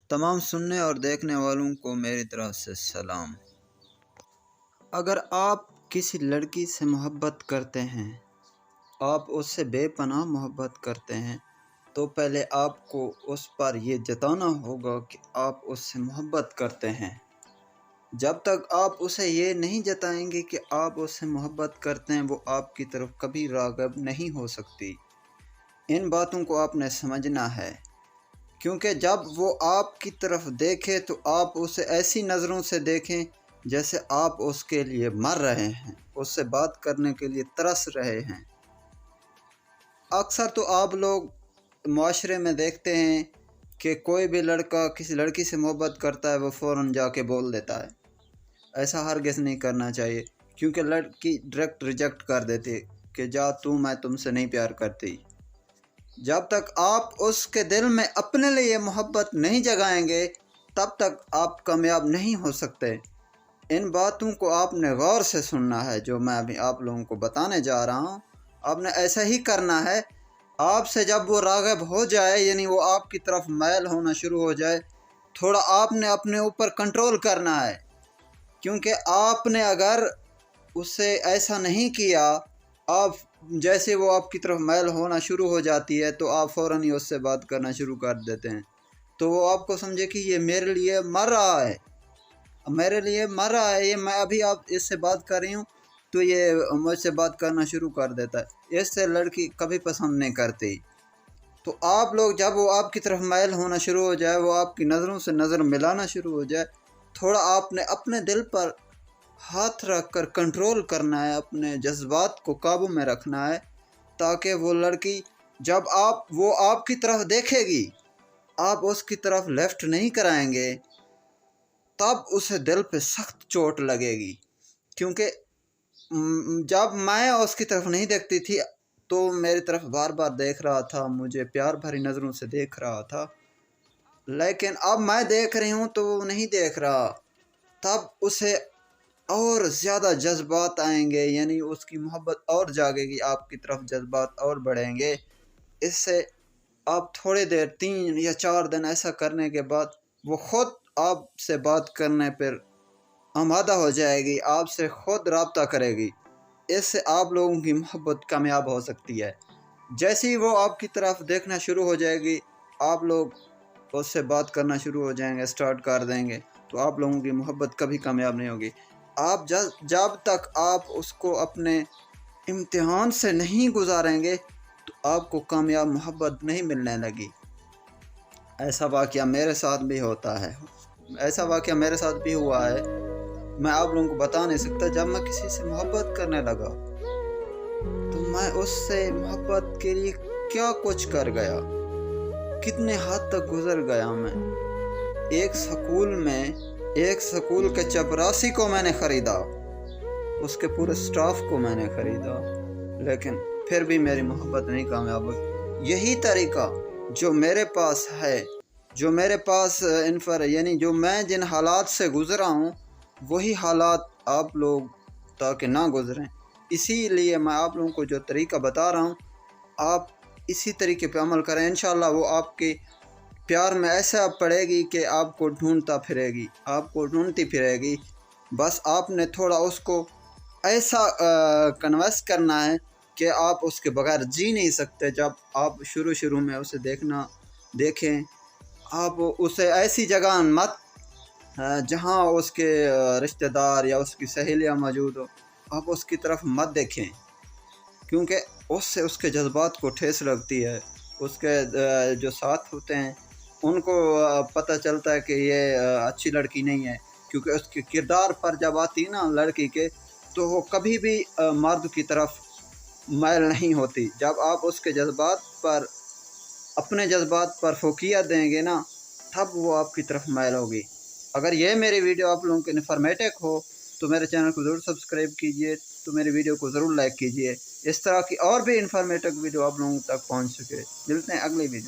تمام سننے اور دیکھنے والوں کو میری طرف سے سلام۔ اگر آپ کسی لڑکی سے محبت کرتے ہیں، آپ اس سے بے پناہ محبت کرتے ہیں، تو پہلے آپ کو اس پر یہ جتانا ہوگا کہ آپ اس سے محبت کرتے ہیں۔ جب تک آپ اسے یہ نہیں جتائیں گے کہ آپ اس سے محبت کرتے ہیں، وہ آپ کی طرف کبھی راغب نہیں ہو سکتی۔ ان باتوں کو آپ نے سمجھنا ہے، کیونکہ جب وہ آپ کی طرف دیکھے تو آپ اسے ایسی نظروں سے دیکھیں جیسے آپ اس کے لیے مر رہے ہیں، اس سے بات کرنے کے لیے ترس رہے ہیں۔ اکثر تو آپ لوگ معاشرے میں دیکھتے ہیں کہ کوئی بھی لڑکا کسی لڑکی سے محبت کرتا ہے، وہ فوراً جا کے بول دیتا ہے۔ ایسا ہرگز نہیں کرنا چاہیے، کیونکہ لڑکی ڈائریکٹ ریجیکٹ کر دیتی کہ جا تو، میں تم سے نہیں پیار کرتی۔ جب تک آپ اس کے دل میں اپنے لیے محبت نہیں جگائیں گے، تب تک آپ کامیاب نہیں ہو سکتے۔ ان باتوں کو آپ نے غور سے سننا ہے، جو میں ابھی آپ لوگوں کو بتانے جا رہا ہوں۔ آپ نے ایسا ہی کرنا ہے۔ آپ سے جب وہ راغب ہو جائے، یعنی وہ آپ کی طرف میل ہونا شروع ہو جائے، تھوڑا آپ نے اپنے اوپر کنٹرول کرنا ہے، کیونکہ آپ نے اگر اسے ایسا نہیں کیا، آپ جیسے وہ آپ کی طرف میل ہونا شروع ہو جاتی ہے تو آپ فوراً ہی اس سے بات کرنا شروع کر دیتے ہیں، تو وہ آپ کو سمجھے کہ یہ میرے لیے مر رہا ہے، یہ میں ابھی آپ اس سے بات کر رہی ہوں تو یہ مجھ سے بات کرنا شروع کر دیتا ہے۔ اس سے لڑکی کبھی پسند نہیں کرتی۔ تو آپ لوگ جب وہ آپ کی طرف میل ہونا شروع ہو جائے، وہ آپ کی نظروں سے نظر ملانا شروع ہو جائے، تھوڑا آپ نے اپنے دل پر ہاتھ رکھ کر کنٹرول کرنا ہے، اپنے جذبات کو قابو میں رکھنا ہے، تاکہ وہ لڑکی جب وہ آپ کی طرف دیکھے گی، آپ اس کی طرف لیفٹ نہیں کرائیں گے، تب اسے دل پہ سخت چوٹ لگے گی۔ کیونکہ جب میں اس کی طرف نہیں دیکھتی تھی تو میری طرف بار بار دیکھ رہا تھا، مجھے پیار بھری نظروں سے دیکھ رہا تھا، لیکن اب میں دیکھ رہی ہوں تو وہ نہیں دیکھ رہا، تب اسے اور زیادہ جذبات آئیں گے، یعنی اس کی محبت اور جاگے گی، آپ کی طرف جذبات اور بڑھیں گے۔ اس سے آپ تھوڑے دیر 3 یا 4 دن ایسا کرنے کے بعد وہ خود آپ سے بات کرنے پر آمادہ ہو جائے گی، آپ سے خود رابطہ کرے گی۔ اس سے آپ لوگوں کی محبت کامیاب ہو سکتی ہے۔ جیسے ہی وہ آپ کی طرف دیکھنا شروع ہو جائے گی، آپ لوگ اس سے بات کرنا شروع ہو جائیں گے، سٹارٹ کر دیں گے، تو آپ لوگوں کی محبت کبھی کامیاب نہیں ہوگی۔ آپ جب تک آپ اس کو اپنے امتحان سے نہیں گزاریں گے تو آپ کو کامیاب محبت نہیں ملنے لگی۔ ایسا واقعہ میرے ساتھ بھی ہوتا ہے، ایسا واقعہ میرے ساتھ بھی ہوا ہے، میں آپ لوگوں کو بتا نہیں سکتا۔ جب میں کسی سے محبت کرنے لگا تو میں اس سے محبت کے لیے کیا کچھ کر گیا، کتنے حد تک گزر گیا۔ میں ایک سکول کے چپراسی کو میں نے خریدا، اس کے پورے سٹاف کو میں نے خریدا، لیکن پھر بھی میری محبت نہیں کامیاب ہوئی۔ یہی طریقہ جو میرے پاس ہے، جو میرے پاس یعنی جو میں جن حالات سے گزرا ہوں، وہی حالات آپ لوگ تاکہ نہ گزریں، اسی لیے میں آپ لوگوں کو جو طریقہ بتا رہا ہوں، آپ اسی طریقے پہ عمل کریں۔ انشاءاللہ وہ آپ کے پیار میں ایسا پڑے گی کہ آپ کو ڈھونڈتی پھرے گی۔ بس آپ نے تھوڑا اس کو ایسا کنوینس کرنا ہے کہ آپ اس کے بغیر جی نہیں سکتے۔ جب آپ شروع میں اسے دیکھیں، آپ اسے ایسی جگہ مت جہاں اس کے رشتہ دار یا اس کی سہیلیاں موجود ہو، آپ اس کی طرف مت دیکھیں، کیونکہ اس سے اس کے جذبات کو ٹھیس لگتی ہے۔ اس کے جو ساتھ ہوتے ہیں ان کو پتہ چلتا ہے کہ یہ اچھی لڑکی نہیں ہے، کیونکہ اس کے کردار پر جب آتی ہے نا لڑکی کے، تو وہ کبھی بھی مرد کی طرف میل نہیں ہوتی۔ جب آپ اس کے اپنے جذبات پر فوقیت دیں گے نا، تب وہ آپ کی طرف میل ہوگی۔ اگر یہ میری ویڈیو آپ لوگوں کے انفارمیٹو ہو تو میرے چینل کو ضرور سبسکرائب کیجئے، تو میری ویڈیو کو ضرور لائک کیجئے۔ اس طرح کی اور بھی انفارمیٹو ویڈیو آپ لوگوں تک پہنچ سکے۔ ملتے ہیں اگلی ویڈیو۔